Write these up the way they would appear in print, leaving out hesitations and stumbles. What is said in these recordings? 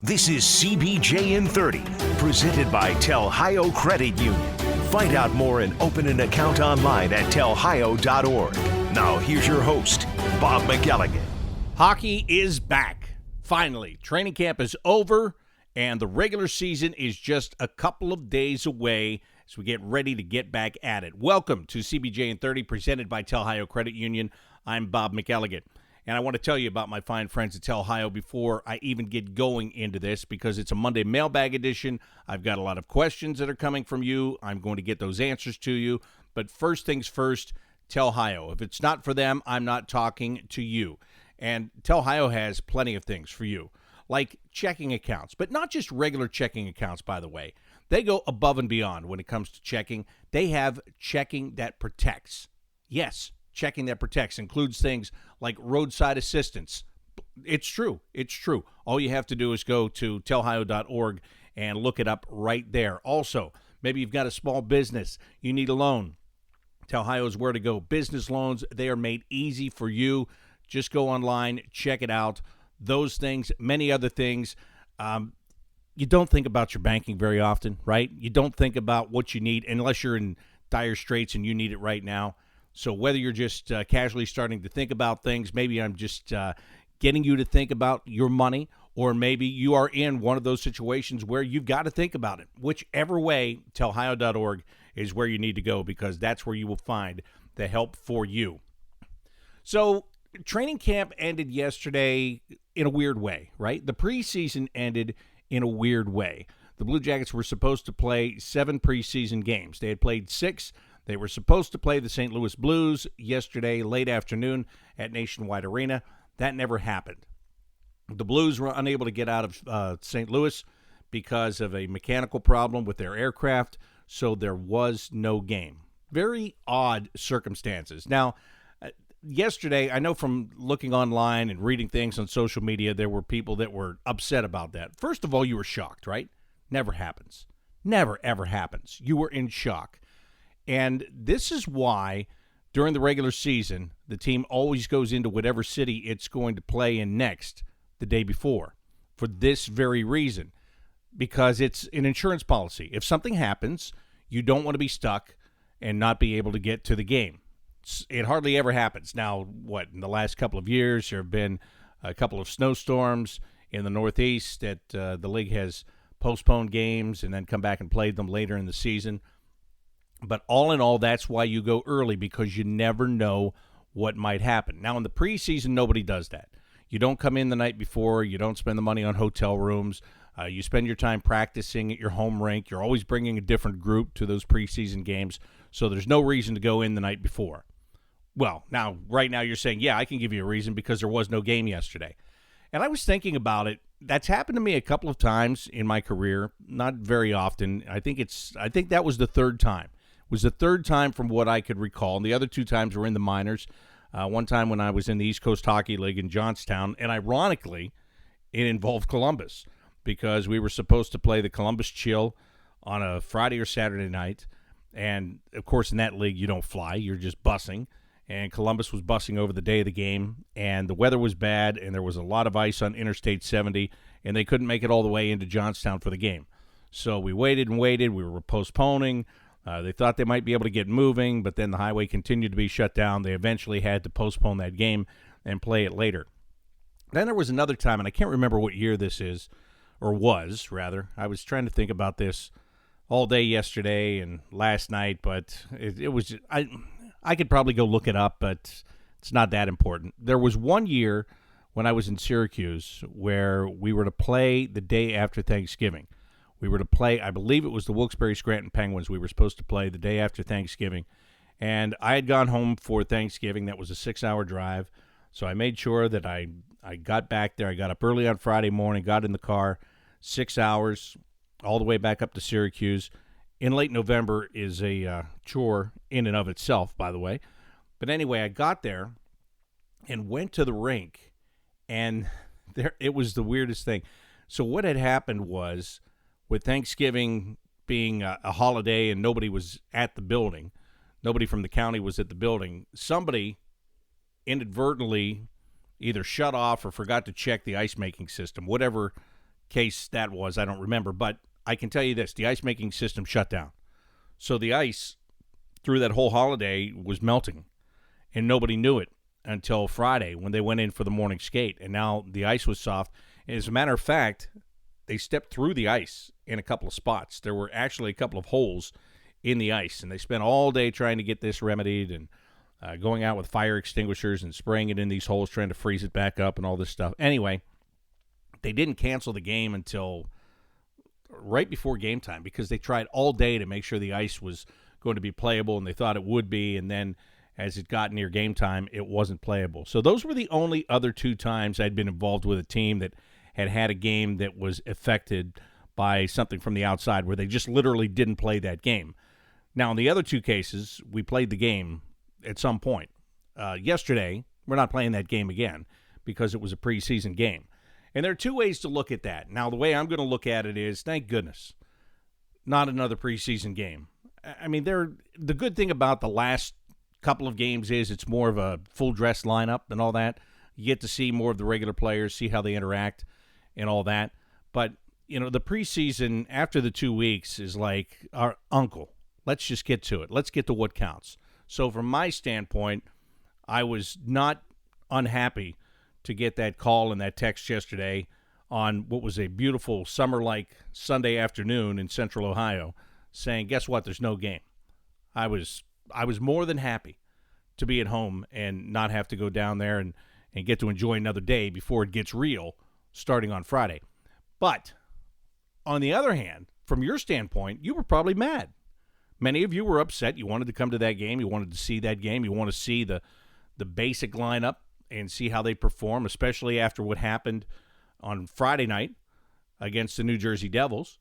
This is CBJ in 30, presented by Telhio Credit Union. Find out more and open an account online at telhio.org. Now here's your host, Bob McElligott. Hockey is back. Finally, training camp is over, and the regular season is just a couple of days away as we get ready to get back at it. Welcome to CBJ in 30, presented by Telhio Credit Union. I'm Bob McElligott. And I want to tell you about my fine friends at Telhio before I even get going into this, because it's a Monday Mailbag edition. I've got a lot of questions that are coming from you. I'm going to get those answers to you. But first things first, Telhio. If it's not for them, I'm not talking to you. And Telhio has plenty of things for you, like checking accounts, but not just regular checking accounts, by the way. They go above and beyond when it comes to checking. They have checking that protects. Yes, checking that protects includes things like roadside assistance. It's true. It's true. All you have to do is go to telhio.org and look it up right there. Also, maybe you've got a small business. You need a loan. Telhio is where to go. Business loans, they are made easy for you. Just go online, check it out. Those things, many other things. You don't think about your banking very often, right? You don't think about what you need unless you're in dire straits and you need it right now. So whether you're just casually starting to think about things, maybe I'm just getting you to think about your money, or maybe you are in one of those situations where you've got to think about it. Whichever way, telhio.org is where you need to go, because that's where you will find the help for you. So training camp ended yesterday in a weird way, right? The preseason ended in a weird way. The Blue Jackets were supposed to play 7 preseason games. They had played 6. They were supposed to play the St. Louis Blues yesterday late afternoon at Nationwide Arena. That never happened. The Blues were unable to get out of St. Louis because of a mechanical problem with their aircraft, so there was no game. Very odd circumstances. Now, yesterday, I know from looking online and reading things on social media, there were people that were upset about that. First of all, you were shocked, right? Never happens. Never, ever happens. You were in shock. And this is why, during the regular season, the team always goes into whatever city it's going to play in next the day before, for this very reason, because it's an insurance policy. If something happens, you don't want to be stuck and not be able to get to the game. It hardly ever happens. Now, in the last couple of years, there have been a couple of snowstorms in the Northeast that the league has postponed games and then come back and played them later in the season. But all in all, that's why you go early, because you never know what might happen. Now, in the preseason, nobody does that. You don't come in the night before. You don't spend the money on hotel rooms. You spend your time practicing at your home rink. You're always bringing a different group to those preseason games, so there's no reason to go in the night before. Well, now, right now you're saying, yeah, I can give you a reason because there was no game yesterday. And I was thinking about it. That's happened to me a couple of times in my career, not very often. I think that was the third time. Was the third time from what I could recall. And the other 2 times were in the minors. One time when I was in the East Coast Hockey League in Johnstown, and ironically, it involved Columbus, because we were supposed to play the Columbus Chill on a Friday or Saturday night. And, of course, in that league, you don't fly. You're just bussing. And Columbus was bussing over the day of the game, and the weather was bad, and there was a lot of ice on Interstate 70, and they couldn't make it all the way into Johnstown for the game. So we waited and waited. We were postponing. They thought they might be able to get moving, but then the highway continued to be shut down. They eventually had to postpone that game and play it later. Then there was another time, and I can't remember what year this is, or was, rather. I was trying to think about this all day yesterday and last night, but it was – I could probably go look it up, but it's not that important. There was one year when I was in Syracuse where we were to play the day after Thanksgiving. We were to play, I believe it was the Wilkes-Barre-Scranton Penguins we were supposed to play the day after Thanksgiving. And I had gone home for Thanksgiving. That was a 6-hour drive. So I made sure that I got back there. I got up early on Friday morning, got in the car, 6 hours, all the way back up to Syracuse. In late November is a chore in and of itself, by the way. But anyway, I got there and went to the rink, and it was the weirdest thing. So what had happened was, with Thanksgiving being a holiday and nobody was at the building, nobody from the county was at the building, somebody inadvertently either shut off or forgot to check the ice-making system, whatever case that was, I don't remember. But I can tell you this, the ice-making system shut down. So the ice, through that whole holiday, was melting, and nobody knew it until Friday when they went in for the morning skate, and now the ice was soft. And as a matter of fact, they stepped through the ice in a couple of spots. There were actually a couple of holes in the ice, and they spent all day trying to get this remedied and going out with fire extinguishers and spraying it in these holes, trying to freeze it back up and all this stuff. Anyway, they didn't cancel the game until right before game time because they tried all day to make sure the ice was going to be playable, and they thought it would be, and then as it got near game time, it wasn't playable. So those were the only other 2 times I'd been involved with a team that had a game that was affected by something from the outside where they just literally didn't play that game. Now, in the other 2 cases, we played the game at some point. Yesterday, we're not playing that game again because it was a preseason game. And there are 2 ways to look at that. Now, the way I'm going to look at it is, thank goodness, not another preseason game. I mean, the good thing about the last couple of games is it's more of a full-dress lineup and all that. You get to see more of the regular players, see how they interact and all that. But, the preseason after the 2 weeks is like our uncle. Let's just get to it. Let's get to what counts. So from my standpoint, I was not unhappy to get that call and that text yesterday on what was a beautiful summer-like Sunday afternoon in Central Ohio saying, guess what, there's no game. I was more than happy to be at home and not have to go down there and get to enjoy another day before it gets real starting on Friday. But on the other hand, from your standpoint, you were probably mad. Many of you were upset. You wanted to come to that game. You wanted to see that game. You want to see the basic lineup and see how they perform, especially after what happened on Friday night against the New Jersey Devils.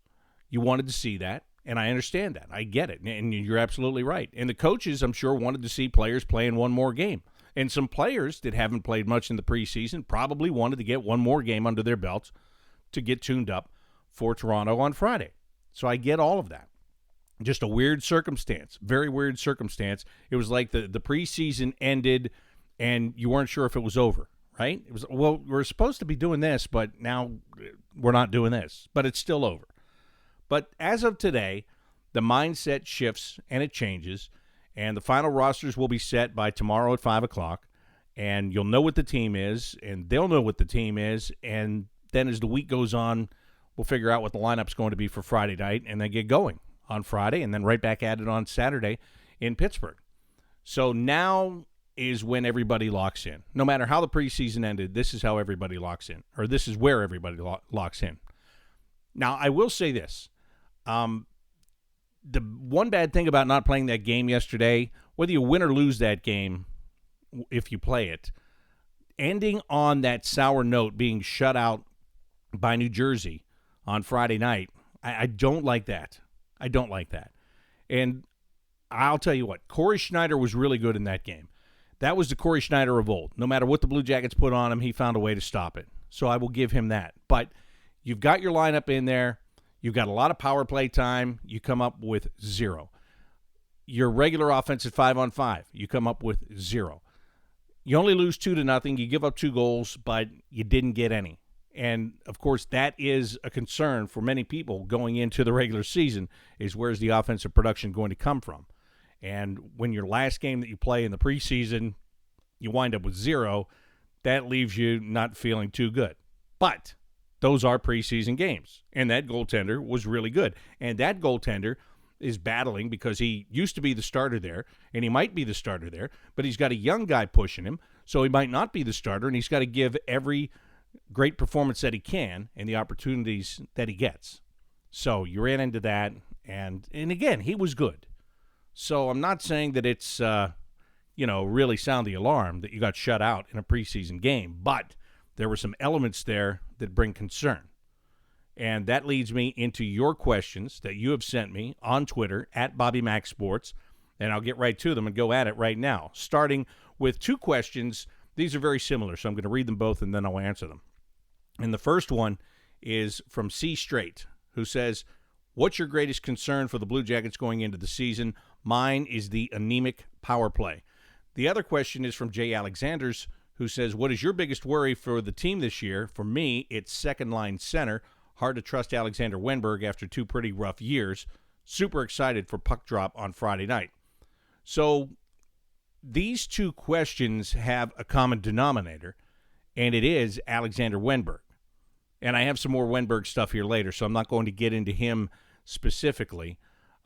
You wanted to see that. And I understand that. I get it. And you're absolutely right. And the coaches, I'm sure, wanted to see players playing one more game. And some players that haven't played much in the preseason probably wanted to get one more game under their belts to get tuned up for Toronto on Friday. So I get all of that. Just a weird circumstance, very weird circumstance. It was like the preseason ended and you weren't sure if it was over, right? It was, well, we're supposed to be doing this, but now we're not doing this. But it's still over. But as of today, the mindset shifts and it changes, and the final rosters will be set by tomorrow at 5 o'clock, and you'll know what the team is, and they'll know what the team is, and then as the week goes on, we'll figure out what the lineup's going to be for Friday night, and then get going on Friday, and then right back at it on Saturday in Pittsburgh. So now is when everybody locks in. No matter how the preseason ended, this is how everybody locks in, or this is where everybody locks in. Now, I will say this. The one bad thing about not playing that game yesterday, whether you win or lose that game, if you play it, ending on that sour note, being shut out by New Jersey on Friday night, I don't like that. I don't like that. And I'll tell you what, Corey Schneider was really good in that game. That was the Corey Schneider of old. No matter what the Blue Jackets put on him, he found a way to stop it. So I will give him that. But you've got your lineup in there. You've got a lot of power play time. You come up with 0. Your regular offense at 5-on-5, you come up with 0. You only lose 2-0. You give up 2 goals, but you didn't get any. And, of course, that is a concern for many people going into the regular season is where's the offensive production going to come from? And when your last game that you play in the preseason, you wind up with 0, that leaves you not feeling too good. But those are preseason games, and that goaltender was really good. And that goaltender is battling because he used to be the starter there, and he might be the starter there, but he's got a young guy pushing him, so he might not be the starter, and he's got to give every great performance that he can and the opportunities that he gets. So you ran into that, and again, he was good. So I'm not saying that it's, really sound the alarm that you got shut out in a preseason game, but there were some elements there that bring concern. And that leads me into your questions that you have sent me on Twitter at BobbyMacSports, and I'll get right to them and go at it right now, starting with 2 questions. These are very similar, so I'm going to read them both and then I'll answer them. And the first one is from C. Straight, who says, what's your greatest concern for the Blue Jackets going into the season? Mine is the anemic power play. The other question is from Jay Alexanders, who says, what is your biggest worry for the team this year? For me, it's second-line center. Hard to trust Alexander Wennberg after 2 pretty rough years. Super excited for puck drop on Friday night. So these 2 questions have a common denominator, and it is Alexander Wennberg. And I have some more Wennberg stuff here later, so I'm not going to get into him specifically.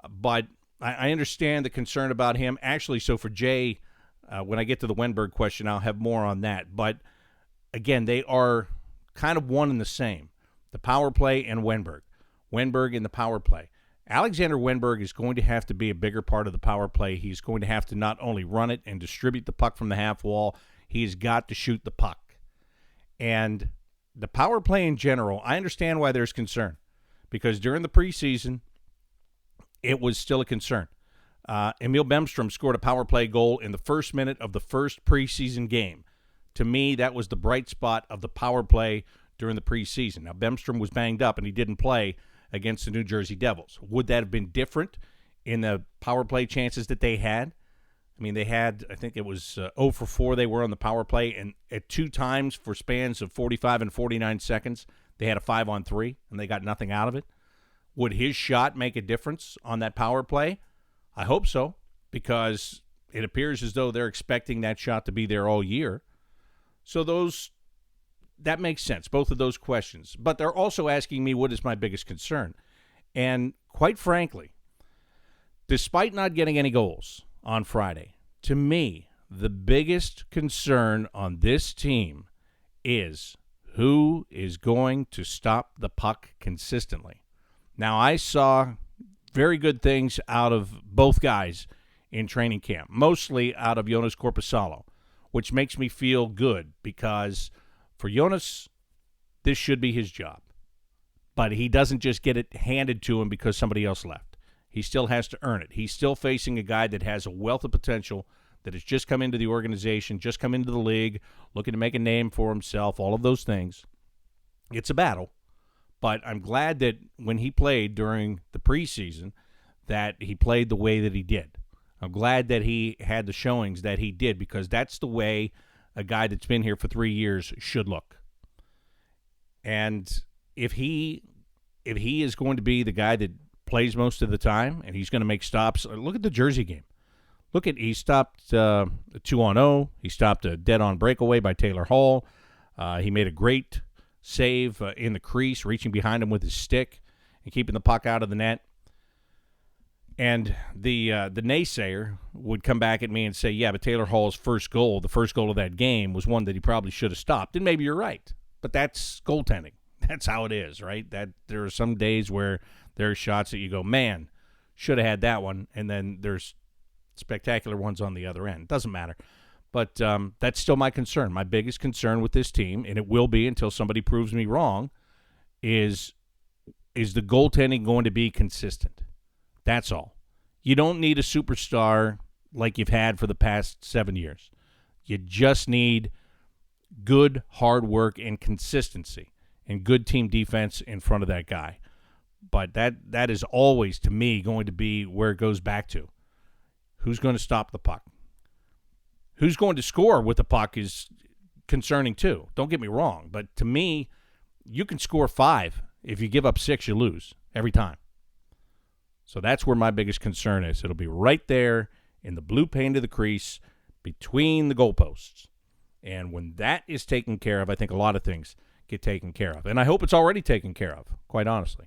But I understand the concern about him. Actually, so for Jay, when I get to the Wennberg question, I'll have more on that. But, again, they are kind of one and the same, the power play and Wennberg. Wennberg in the power play. Alexander Wennberg is going to have to be a bigger part of the power play. He's going to have to not only run it and distribute the puck from the half wall, he's got to shoot the puck. And the power play in general, I understand why there's concern, because during the preseason, it was still a concern. Emil Bemstrom scored a power play goal in the first minute of the first preseason game. To me, that was the bright spot of the power play during the preseason. Now, Bemstrom was banged up, and he didn't play against the New Jersey Devils. Would that have been different in the power play chances that they had? I mean, they had, I think it was 0 for 4 they were on the power play, and at 2 times for spans of 45 and 49 seconds, they had a 5-on-3, and they got nothing out of it. Would his shot make a difference on that power play? I hope so, because it appears as though they're expecting that shot to be there all year. So that makes sense, both of those questions. But they're also asking me what is my biggest concern. And quite frankly, despite not getting any goals on Friday, to me, the biggest concern on this team is who is going to stop the puck consistently. Now, I saw very good things out of both guys in training camp, mostly out of Jonas Korpisalo, which makes me feel good because for Jonas, this should be his job. But he doesn't just get it handed to him because somebody else left. He still has to earn it. He's still facing a guy that has a wealth of potential, that has just come into the organization, just come into the league, looking to make a name for himself, all of those things. It's a battle. But I'm glad that when he played during the preseason, that he played the way that he did. I'm glad that he had the showings that he did, because that's the way a guy that's been here for 3 years should look. And if he is going to be the guy that plays most of the time and he's going to make stops, look at the Jersey game. He stopped 2-on-0. He stopped a dead-on breakaway by Taylor Hall. He made a great save in the crease, reaching behind him with his stick and keeping the puck out of the net. And the naysayer would come back at me and say, yeah, but Taylor Hall's first goal, the first goal of that game, was one that he probably should have stopped. And maybe you're right. But that's goaltending. That's how it is, right? That there are some days where there are shots that you go, man, should have had that one. And then there's spectacular ones on the other end. Doesn't matter. But that's still my concern. My biggest concern with this team, and it will be until somebody proves me wrong, is the goaltending going to be consistent? That's all. You don't need a superstar like you've had for the past 7 years. You just need good hard work and consistency and good team defense in front of that guy. But that is always, to me, going to be where it goes back to. Who's going to stop the puck? Who's going to score with the puck is concerning too. Don't get me wrong. But to me, you can score 5. If you give up 6, you lose every time. So that's where my biggest concern is. It'll be right there in the blue paint of the crease between the goalposts. And when that is taken care of, I think a lot of things get taken care of. And I hope it's already taken care of, quite honestly.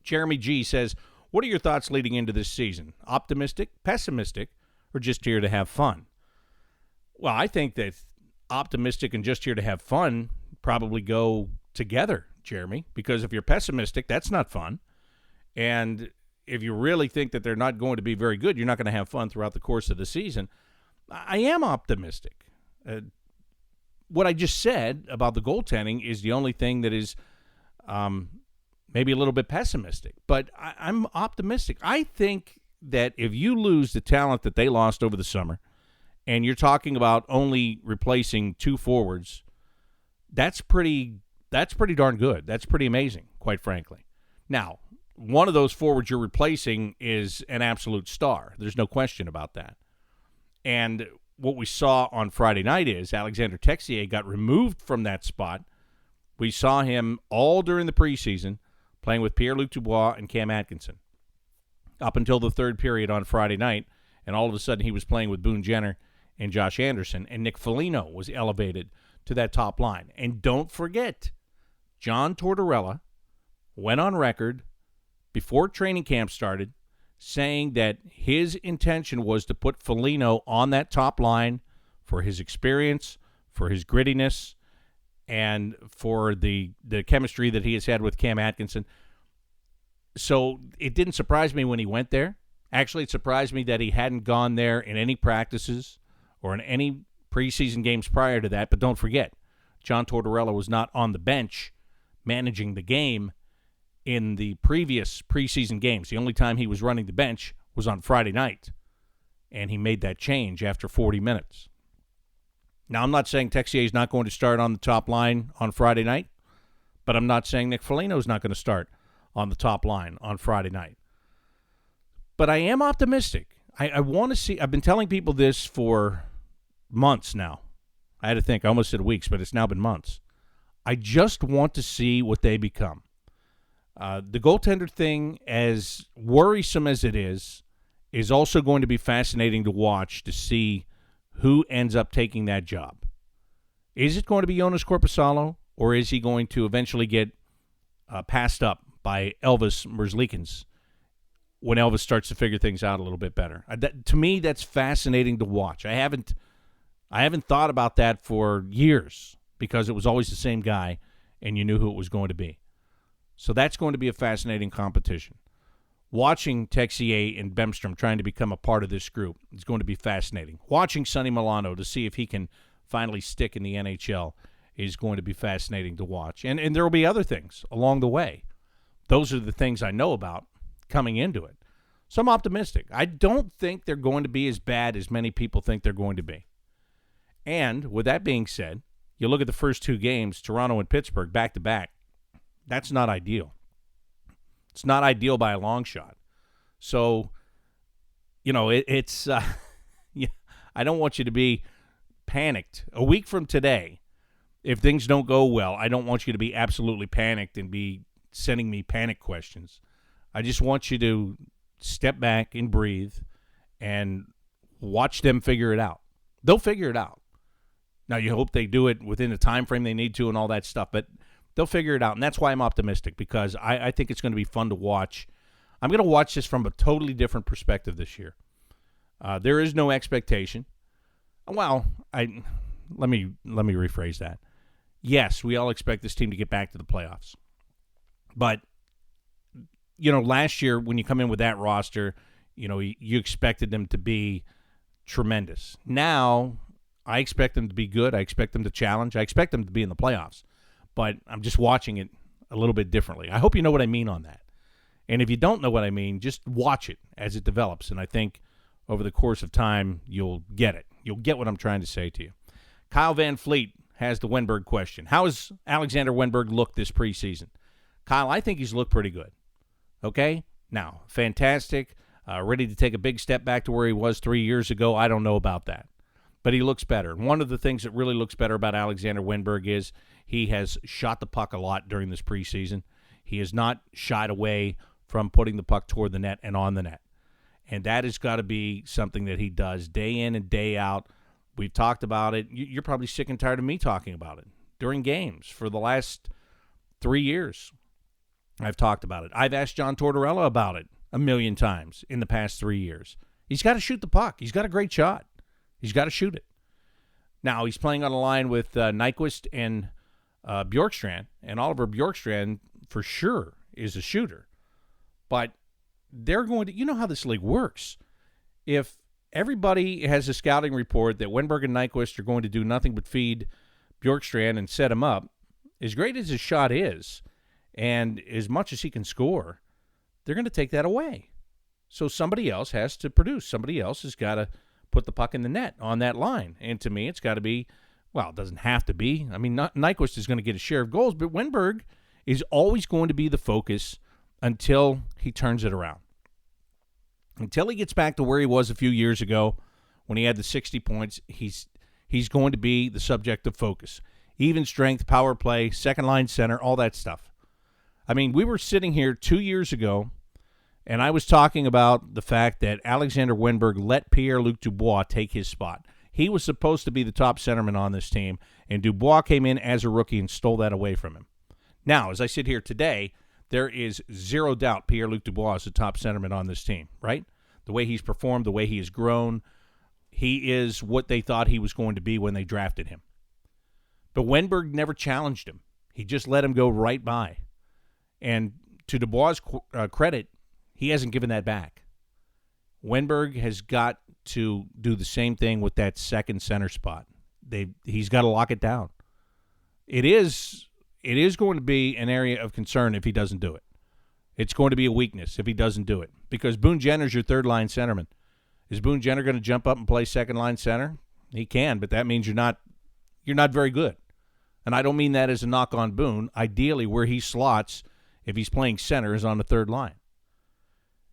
Jeremy G. says, what are your thoughts leading into this season? Optimistic, pessimistic, or just here to have fun? Well, I think that optimistic and just here to have fun probably go together, Jeremy, because if you're pessimistic, that's not fun. And if you really think that they're not going to be very good, you're not going to have fun throughout the course of the season. I am optimistic. What I just said about the goaltending is the only thing that is maybe a little bit pessimistic. But I'm optimistic. I think that if you lose the talent that they lost over the summer, and you're talking about only replacing 2 forwards, that's pretty darn good. That's pretty amazing, quite frankly. Now, one of those forwards you're replacing is an absolute star. There's no question about that. And what we saw on Friday night is Alexander Texier got removed from that spot We saw him all during the preseason playing with Pierre-Luc Dubois and Cam Atkinson up until the third period on Friday night, and all of a sudden he was playing with Boone Jenner and Josh Anderson, and Nick Foligno was elevated to that top line. And don't forget, John Tortorella went on record before training camp started saying that his intention was to put Foligno on that top line for his experience, for his grittiness, and for the chemistry that he has had with Cam Atkinson. So it didn't surprise me when he went there. Actually, it surprised me that he hadn't gone there in any practices or in any preseason games prior to that. But don't forget, John Tortorella was not on the bench managing the game in the previous preseason games. The only time he was running the bench was on Friday night, and he made that change after 40 minutes. Now, I'm not saying Texier is not going to start on the top line on Friday night, but I'm not saying Nick Foligno is not going to start on the top line on Friday night. But I am optimistic. I want to see. I've been telling people this for months now. I had to think. I almost said weeks, but it's now been months. I just want to see what they become. The goaltender thing, as worrisome as it is also going to be fascinating to watch to see who ends up taking that job. Is it going to be Jonas Korpisalo, or is he going to eventually get passed up by Elvis Merzlikins when Elvis starts to figure things out a little bit better? To me, that's fascinating to watch. I haven't thought about that for years because it was always the same guy, and you knew who it was going to be. So that's going to be a fascinating competition. Watching Texier and Bemstrom trying to become a part of this group is going to be fascinating. Watching Sonny Milano to see if he can finally stick in the NHL is going to be fascinating to watch. And there will be other things along the way. Those are the things I know about coming into it. So I'm optimistic. I don't think they're going to be as bad as many people think they're going to be. And with that being said, you look at the first two games, Toronto and Pittsburgh, back-to-back. That's not ideal. It's not ideal by a long shot. So, it's I don't want you to be panicked. A week from today, if things don't go well, I don't want you to be absolutely panicked and be sending me panic questions. I just want you to step back and breathe and watch them figure it out. They'll figure it out. Now, you hope they do it within the time frame they need to and all that stuff, but they'll figure it out, and that's why I'm optimistic, because I think it's going to be fun to watch. I'm going to watch this from a totally different perspective this year. There is no expectation. Well, let me rephrase that. Yes, we all expect this team to get back to the playoffs. But, last year when you come in with that roster, you expected them to be tremendous. Now, I expect them to be good. I expect them to challenge. I expect them to be in the playoffs. But I'm just watching it a little bit differently. I hope you know what I mean on that. And if you don't know what I mean, just watch it as it develops. And I think over the course of time, you'll get it. You'll get what I'm trying to say to you. Kyle Van Fleet has the Wennberg question. How has Alexander Wennberg looked this preseason? Kyle, I think he's looked pretty good. Okay? Now, fantastic. Ready to take a big step back to where he was 3 years ago. I don't know about that. But he looks better. One of the things that really looks better about Alexander Wennberg is he has shot the puck a lot during this preseason. He has not shied away from putting the puck toward the net and on the net. And that has got to be something that he does day in and day out. We've talked about it. You're probably sick and tired of me talking about it. During games for the last 3 years, I've talked about it. I've asked John Tortorella about it a million times in the past 3 years. He's got to shoot the puck. He's got a great shot. He's got to shoot it. Now, he's playing on a line with Nyquist and Bjorkstrand, and Oliver Bjorkstrand for sure is a shooter. But they're going to, you know how this league works. If everybody has a scouting report that Wennberg and Nyquist are going to do nothing but feed Bjorkstrand and set him up, as great as his shot is, and as much as he can score, they're going to take that away. So somebody else has to produce. Somebody else has got to put the puck in the net on that line. And to me, it's got to be, well, it doesn't have to be. I mean, Nyquist is going to get a share of goals, but Wennberg is always going to be the focus until he turns it around. Until he gets back to where he was a few years ago when he had the 60 points, he's going to be the subject of focus. even strength, power play, second-line center, all that stuff. I mean, we were sitting here 2 years ago, and I was talking about the fact that Alexander Wennberg let Pierre-Luc Dubois take his spot. He was supposed to be the top centerman on this team, and Dubois came in as a rookie and stole that away from him. Now, as I sit here today, there is zero doubt Pierre-Luc Dubois is the top centerman on this team, right? The way he's performed, the way he has grown, he is what they thought he was going to be when they drafted him. But Wennberg never challenged him. He just let him go right by. And to Dubois' credit, he hasn't given that back. Wennberg has got to do the same thing with that second center spot. He's got to lock it down. It is going to be an area of concern if he doesn't do it. It's going to be a weakness if he doesn't do it, because Boone Jenner's your third-line centerman. Is Boone Jenner going to jump up and play second-line center? He can, but that means you're not very good. And I don't mean that as a knock on Boone. Ideally, where he slots, if he's playing center, is on the third line.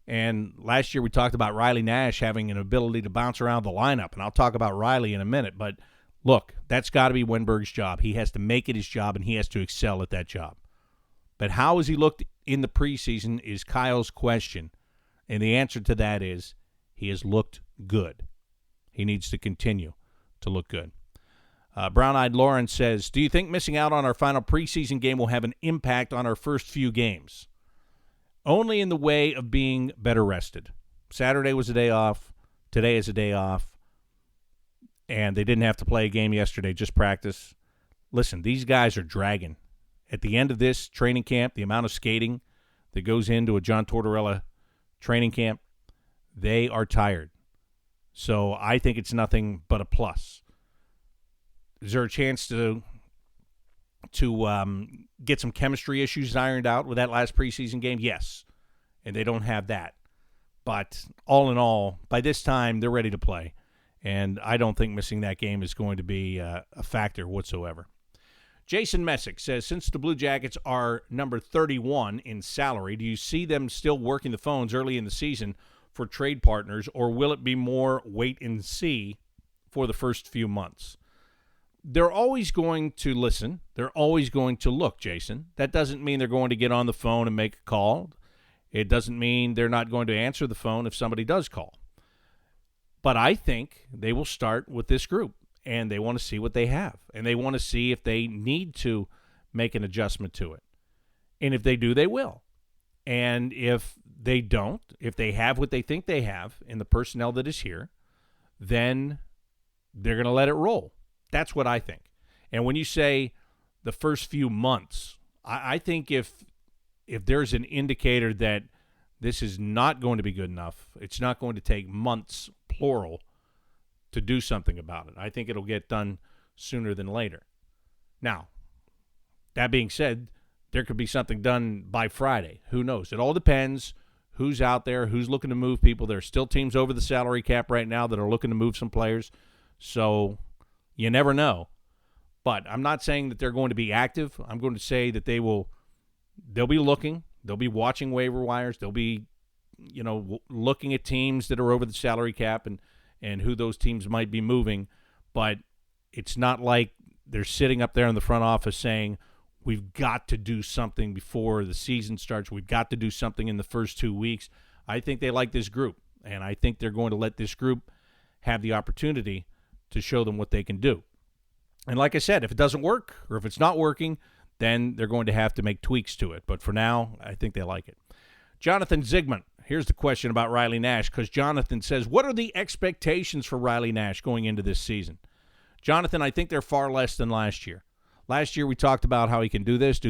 And last year we talked about Riley Nash having an ability to bounce around the lineup, and I'll talk about Riley in a minute. But look, that's got to be Wennberg's job. He has to make it his job, and he has to excel at that job. But how has he looked in the preseason is Kyle's question, and the answer to that is he has looked good. He needs to continue to look good. Brown-Eyed Lauren says, do you think missing out on our final preseason game will have an impact on our first few games? Only in the way of being better rested. Saturday was a day off. Today is a day off. And they didn't have to play a game yesterday, just practice. Listen, these guys are dragging. At the end of this training camp, the amount of skating that goes into a John Tortorella training camp, they are tired. So I think it's nothing but a plus. Is there a chance to get some chemistry issues ironed out with that last preseason game? Yes, and they don't have that. But all in all, by this time, they're ready to play, and I don't think missing that game is going to be a factor whatsoever. Jason Messick says, since the Blue Jackets are number 31 in salary, do you see them still working the phones early in the season for trade partners, or will it be more wait and see for the first few months? They're always going to listen. They're always going to look, Jason. That doesn't mean they're going to get on the phone and make a call. It doesn't mean they're not going to answer the phone if somebody does call. But I think they will start with this group, and they want to see what they have, and they want to see if they need to make an adjustment to it. And if they do, they will. And if they don't, if they have what they think they have in the personnel that is here, then they're going to let it roll. That's what I think. And when you say the first few months, I think if there's an indicator that this is not going to be good enough, it's not going to take months, plural, to do something about it. I think it'll get done sooner than later. Now, that being said, there could be something done by Friday. Who knows? It all depends who's out there, who's looking to move people. There are still teams over the salary cap right now that are looking to move some players. So you never know. But I'm not saying that they're going to be active. I'm going to say that they'll be looking. They'll be watching waiver wires. They'll be, looking at teams that are over the salary cap and who those teams might be moving. But it's not like they're sitting up there in the front office saying, we've got to do something before the season starts. We've got to do something in the first 2 weeks. I think they like this group, and I think they're going to let this group have the opportunity to show them what they can do. And like I said, if it doesn't work or if it's not working, then they're going to have to make tweaks to it. But for now, I think they like it. Jonathan Zygmunt, here's the question about Riley Nash, because Jonathan says, what are the expectations for Riley Nash going into this season? Jonathan, I think they're far less than last year. Last year we talked about how he can do this,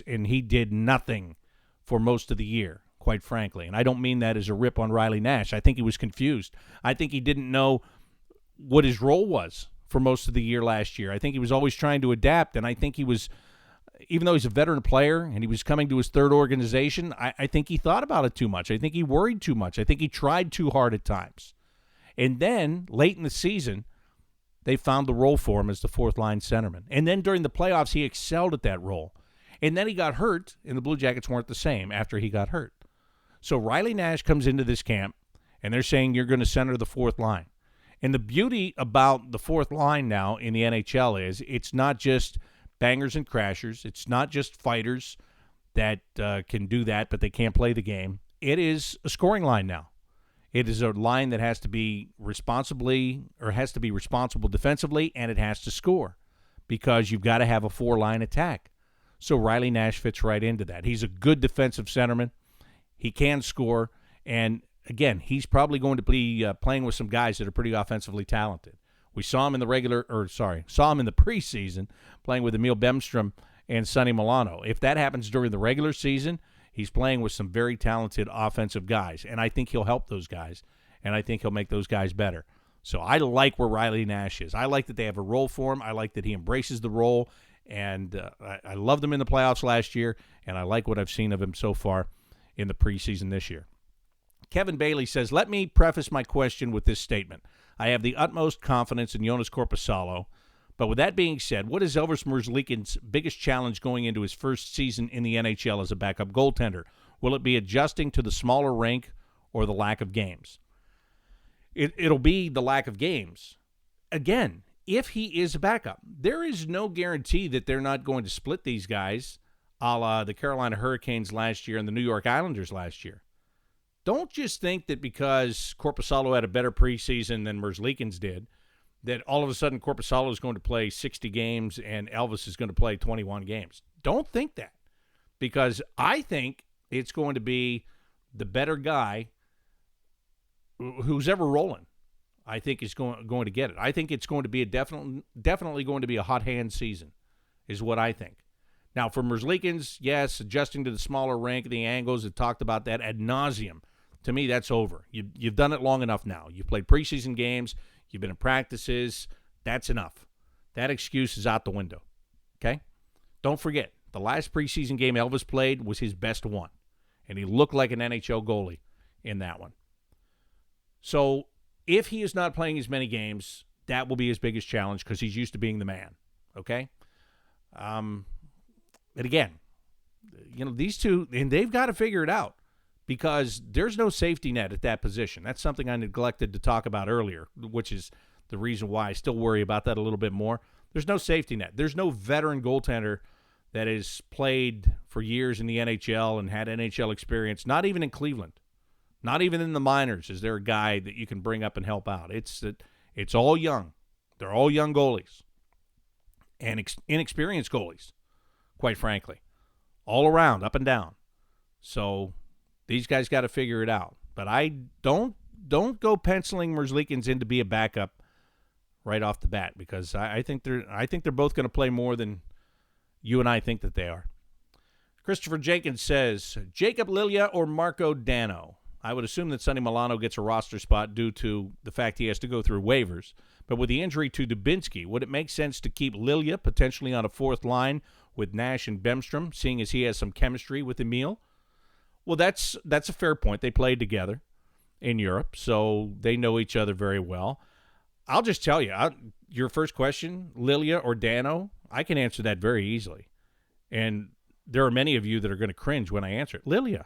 and he did nothing for most of the year, quite frankly. And I don't mean that as a rip on Riley Nash. I think he was confused. I think he didn't know what his role was for most of the year last year. I think he was always trying to adapt, and I think he was, even though he's a veteran player and he was coming to his third organization, I think he thought about it too much. I think he worried too much. I think he tried too hard at times. And then, late in the season, they found the role for him as the fourth-line centerman. And then during the playoffs, he excelled at that role. And then he got hurt, and the Blue Jackets weren't the same after he got hurt. So Riley Nash comes into this camp, and they're saying you're going to center the fourth line. And the beauty about the fourth line now in the NHL is it's not just bangers and crashers. It's not just fighters that can do that, but they can't play the game. It is a scoring line now. It is a line that has to be responsible defensively, and it has to score because you've got to have a four-line attack. So Riley Nash fits right into that. He's a good defensive centerman. He can score, and again, he's probably going to be playing with some guys that are pretty offensively talented. We saw him in the preseason playing with Emil Bemstrom and Sonny Milano. If that happens during the regular season, he's playing with some very talented offensive guys, and I think he'll help those guys, and I think he'll make those guys better. So I like where Riley Nash is. I like that they have a role for him. I like that he embraces the role, and I loved him in the playoffs last year, and I like what I've seen of him so far in the preseason this year. Kevin Bailey says, let me preface my question with this statement. I have the utmost confidence in Jonas Korpisalo, but with that being said, what is Elvis Merzlikins' biggest challenge going into his first season in the NHL as a backup goaltender? Will it be adjusting to the smaller rink or the lack of games? It'll be the lack of games. Again, if he is a backup, there is no guarantee that they're not going to split these guys a la the Carolina Hurricanes last year and the New York Islanders last year. Don't just think that because Korpisalo had a better preseason than Merzlikins did, that all of a sudden Korpisalo is going to play 60 games and Elvis is going to play 21 games. Don't think that, because I think it's going to be the better guy who's ever rolling. I think is going to get it. I think it's going to be definitely going to be a hot hand season, is what I think. Now, for Merzlikins, yes, adjusting to the smaller rink, the angles, have talked about that ad nauseum. To me, that's over. You've done it long enough now. You've played preseason games. You've been in practices. That's enough. That excuse is out the window, okay? Don't forget, the last preseason game Elvis played was his best one, and he looked like an NHL goalie in that one. So if he is not playing as many games, that will be his biggest challenge because he's used to being the man, okay? And again, these two, and they've got to figure it out because there's no safety net at that position. That's something I neglected to talk about earlier, which is the reason why I still worry about that a little bit more. There's no safety net. There's no veteran goaltender that has played for years in the NHL and had NHL experience, not even in Cleveland, not even in the minors. Is there a guy that you can bring up and help out? It's all young. They're all young goalies and inexperienced goalies, quite frankly, all around, up and down. So these guys got to figure it out. But I don't go penciling Merzlikins in to be a backup right off the bat because I think they're both going to play more than you and I think that they are. Christopher Jenkins says, Jacob Lilia or Marco Dano? I would assume that Sonny Milano gets a roster spot due to the fact he has to go through waivers. But with the injury to Dubinsky, would it make sense to keep Lilia potentially on a fourth line with Nash and Bemstrom, seeing as he has some chemistry with Emil? Well, that's a fair point. They played together in Europe, so they know each other very well. I'll just tell you, your first question, Lilia or Dano, I can answer that very easily. And there are many of you that are going to cringe when I answer it. Lilia.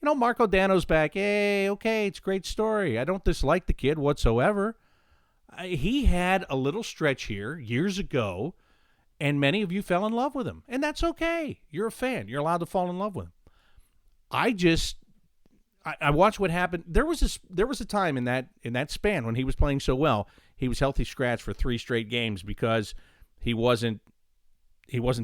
Marco Dano's back. Hey, okay, it's a great story. I don't dislike the kid whatsoever. He had a little stretch here years ago, and many of you fell in love with him. And that's okay. You're a fan. You're allowed to fall in love with him. I watched what happened. There was a time in that span when he was playing so well, he was healthy scratch for 3 straight games because he wasn't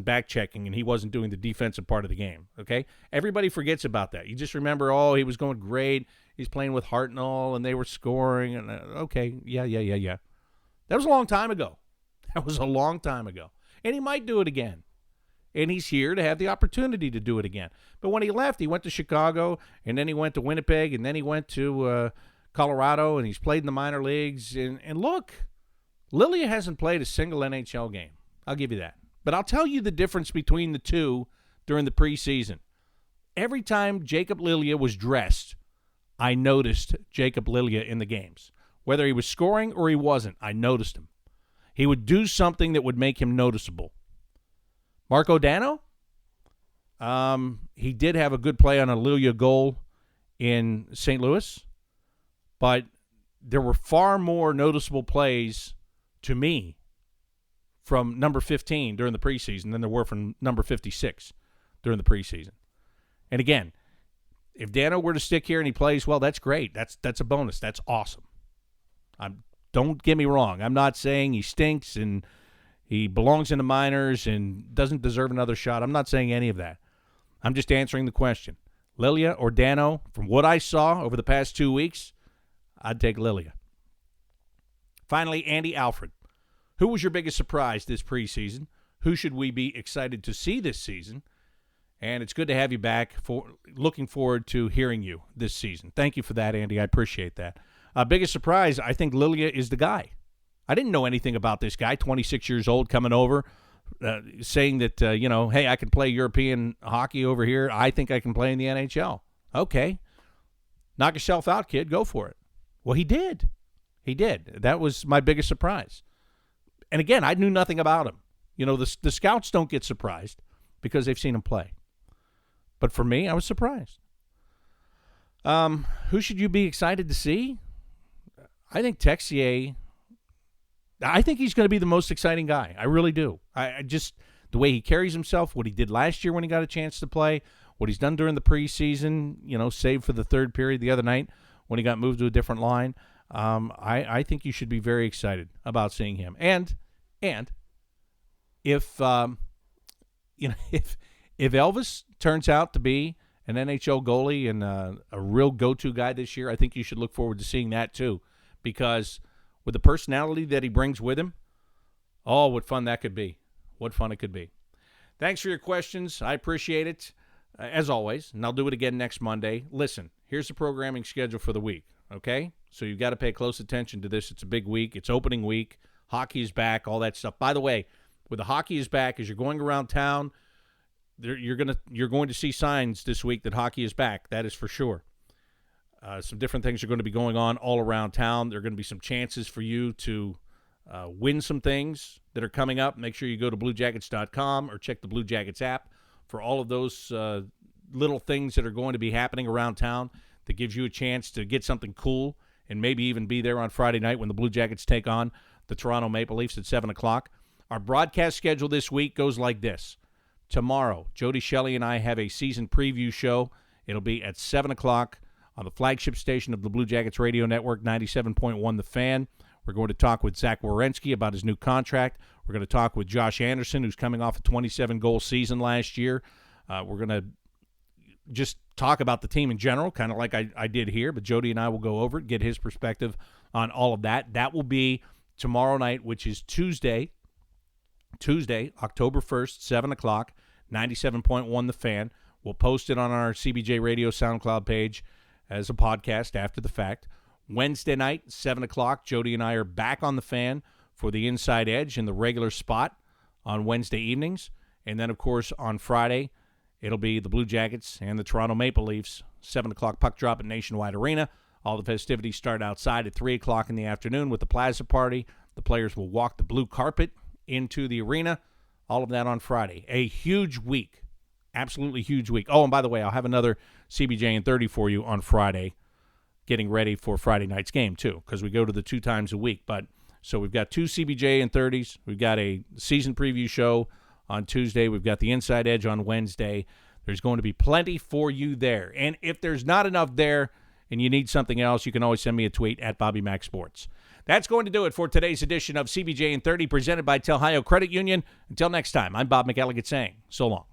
back checking and he wasn't doing the defensive part of the game, okay? Everybody forgets about that. You just remember, he was going great. He's playing with Hartnell and they were scoring. And okay, yeah. That was a long time ago. And he might do it again. And he's here to have the opportunity to do it again. But when he left, he went to Chicago, and then he went to Winnipeg, and then he went to Colorado, and he's played in the minor leagues. And look, Lilia hasn't played a single NHL game. I'll give you that. But I'll tell you the difference between the two during the preseason. Every time Jacob Lilia was dressed, I noticed Jacob Lilia in the games. Whether he was scoring or he wasn't, I noticed him. He would do something that would make him noticeable. Marco Dano, he did have a good play on a Lilia goal in St. Louis, but there were far more noticeable plays to me from number 15 during the preseason than there were from number 56 during the preseason. And again, if Dano were to stick here and he plays well, that's great. That's a bonus. That's awesome. Don't get me wrong. I'm not saying he stinks and he belongs in the minors and doesn't deserve another shot. I'm not saying any of that. I'm just answering the question. Lilia or Dano, from what I saw over the past 2 weeks, I'd take Lilia. Finally, Andy Alfred. Who was your biggest surprise this preseason? Who should we be excited to see this season? And it's good to have you back. Looking forward to hearing you this season. Thank you for that, Andy. I appreciate that. Biggest surprise, I think Lilia is the guy. I didn't know anything about this guy, 26 years old, coming over, saying that, hey, I can play European hockey over here. I think I can play in the NHL. Okay. Knock yourself out, kid. Go for it. Well, he did. He did. That was my biggest surprise. And again, I knew nothing about him. The scouts don't get surprised because they've seen him play. But for me, I was surprised. Who should you be excited to see? I think Texier. I think he's going to be the most exciting guy. I really do. I just, the way he carries himself, what he did last year when he got a chance to play, what he's done during the preseason, save for the third period the other night when he got moved to a different line. I think you should be very excited about seeing him. And if if Elvis turns out to be an NHL goalie and a real go-to guy this year, I think you should look forward to seeing that too, because with the personality that he brings with him, oh, what fun that could be. What fun it could be. Thanks for your questions. I appreciate it, as always, and I'll do it again next Monday. Listen, here's the programming schedule for the week, okay? So you've got to pay close attention to this. It's a big week. It's opening week. Hockey is back, all that stuff. By the way, with the hockey is back, as you're going around town, you're going to see signs this week that hockey is back. That is for sure. Some different things are going to be going on all around town. There are going to be some chances for you to win some things that are coming up. Make sure you go to BlueJackets.com or check the Blue Jackets app for all of those little things that are going to be happening around town that gives you a chance to get something cool and maybe even be there on Friday night when the Blue Jackets take on the Toronto Maple Leafs at 7 o'clock. Our broadcast schedule this week goes like this. Tomorrow, Jody Shelley and I have a season preview show. It'll be at 7 o'clock on the flagship station of the Blue Jackets Radio Network, 97.1 The Fan. We're going to talk with Zach Werenski about his new contract. We're going to talk with Josh Anderson, who's coming off a 27-goal season last year. We're going to just talk about the team in general, kind of like I did here, but Jody and I will go over it, get his perspective on all of that. That will be tomorrow night, which is Tuesday, October 1st, 7 o'clock, 97.1 The Fan. We'll post it on our CBJ Radio SoundCloud page as a podcast after the fact. Wednesday night, 7 o'clock, Jody and I are back on The Fan for the Inside Edge in the regular spot on Wednesday evenings. And then, of course, on Friday, it'll be the Blue Jackets and the Toronto Maple Leafs, 7 o'clock puck drop at Nationwide Arena. All the festivities start outside at 3 o'clock in the afternoon with the Plaza Party. The players will walk the blue carpet into the arena. All of that on Friday. A huge week. Absolutely huge week. Oh, and by the way, I'll have another CBJ in 30 for you on Friday, getting ready for Friday night's game too, because we go to the 2 times a week. But so we've got 2 CBJ in 30s. We've got a season preview show on Tuesday. We've got the Inside Edge on Wednesday. There's going to be plenty for you there. And if there's not enough there and you need something else, you can always send me a tweet at Bobby Mac Sports. That's going to do it for today's edition of CBJ in 30, presented by Tel Hayo Credit Union. Until next time, I'm Bob McElligott saying so long.